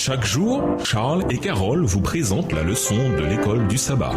Chaque jour, Charles et Carole vous présentent la leçon de l'école du sabbat.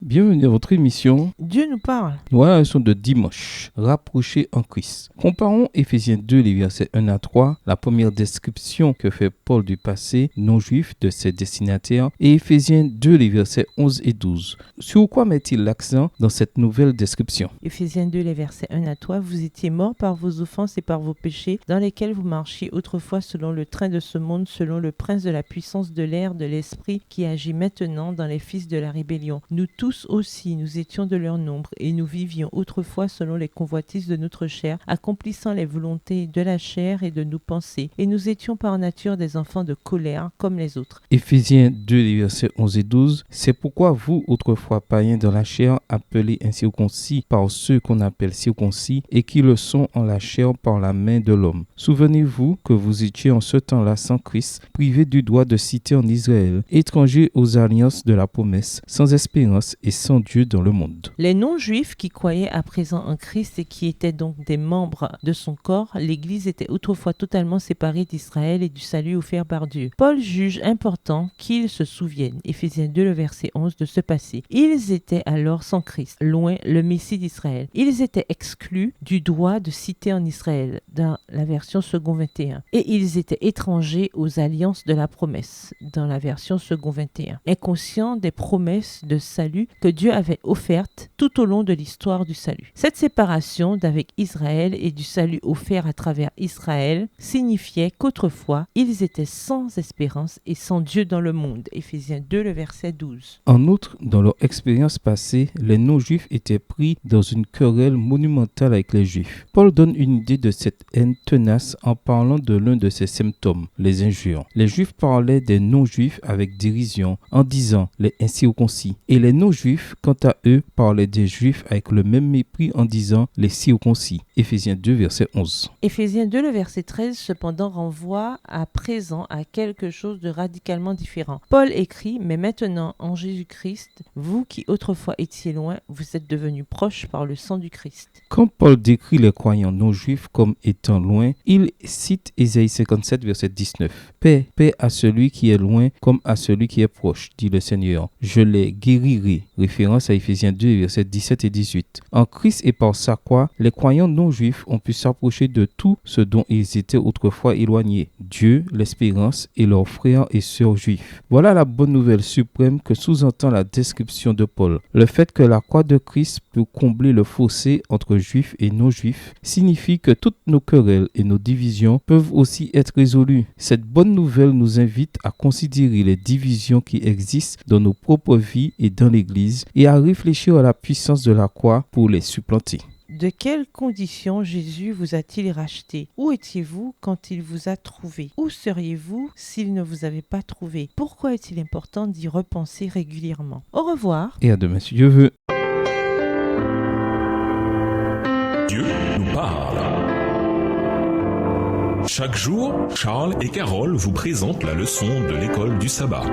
Bienvenue à votre émission. Dieu nous parle. Voilà la leçon de dimanche, rapproché en Christ. Comparons Éphésiens 2, les versets 1 à 3, la première description que fait Paul du passé non-juif de ses destinataires, et Éphésiens 2, les versets 11 et 12. Sur quoi met-il l'accent dans cette nouvelle description? Éphésiens 2, les versets 1 à 3. Vous étiez morts par vos offenses et par vos péchés, dans lesquels vous marchiez autrefois selon le train de ce monde, selon le prince de la puissance de l'air, de l'esprit qui agit maintenant dans les fils de la rébellion. Nous tous aussi, nous étions de leur nombre, et nous vivions autrefois selon les convoitises de notre chair, accomplissant les volontés de la chair et de nos pensées. Et nous étions par nature des enfants de colère, comme les autres. Éphésiens 2, les versets 11 et 12. C'est pourquoi vous, autrefois païens dans la chair, appelés incirconcis par ceux qu'on appelle circoncis, et qui le sont en la chair par la main de l'homme. Souvenez-vous que vous étiez en ce temps-là sans Christ, privés du droit de cité en Israël, étrangers aux alliances de la promesse, sans espérance et sans Dieu dans le monde. Les non-juifs qui croyaient à présent en Christ et qui étaient donc des membres de son corps, l'Église était autrefois totalement séparée d'Israël et du salut offert par Dieu. Paul juge important qu'ils se souviennent, Éphésiens 2, le verset 11, de ce passé. Ils étaient alors sans Christ, loin le Messie d'Israël. Ils étaient exclus du droit de cité en Israël, dans la version second 21. Et ils étaient étrangers aux alliances de la promesse, dans la version second 21. Inconscients des promesses de salut que Dieu avait offerte tout au long de l'histoire du salut. Cette séparation d'avec Israël et du salut offert à travers Israël signifiait qu'autrefois, ils étaient sans espérance et sans Dieu dans le monde. Éphésiens 2, le verset 12. En outre, dans leur expérience passée, les non-juifs étaient pris dans une querelle monumentale avec les juifs. Paul donne une idée de cette haine tenace en parlant de l'un de ses symptômes, les injures. Les juifs parlaient des non-juifs avec dérision en disant les incirconcis, et les non-juifs, quant à eux, parlaient des juifs avec le même mépris en disant les circoncis. Éphésiens 2, verset 11. Éphésiens 2, le verset 13, cependant, renvoie à présent à quelque chose de radicalement différent. Paul écrit, mais maintenant, en Jésus-Christ, vous qui autrefois étiez loin, vous êtes devenus proches par le sang du Christ. Quand Paul décrit les croyants non-juifs comme étant loin, il cite Ésaïe 57, verset 19. Paix, paix à celui qui est loin comme à celui qui est proche, dit le Seigneur. Je les guérirai. Référence à Éphésiens 2, versets 17 et 18. En Christ et par sa croix, les croyants non-juifs ont pu s'approcher de tout ce dont ils étaient autrefois éloignés. Dieu, l'espérance et leurs frères et sœurs juifs. Voilà la bonne nouvelle suprême que sous-entend la description de Paul. Le fait que la croix de Christ peut combler le fossé entre juifs et non-juifs signifie que toutes nos querelles et nos divisions peuvent aussi être résolues. Cette bonne nouvelle nous invite à considérer les divisions qui existent dans nos propres vies et dans l'Église et à réfléchir à la puissance de la croix pour les supplanter. De quelles conditions Jésus vous a-t-il racheté? Où étiez-vous quand il vous a trouvé? Où seriez-vous s'il ne vous avait pas trouvé? Pourquoi est-il important d'y repenser régulièrement? Au revoir. Et à demain si Dieu veut. Dieu nous parle. Chaque jour, Charles et Carole vous présentent la leçon de l'école du sabbat.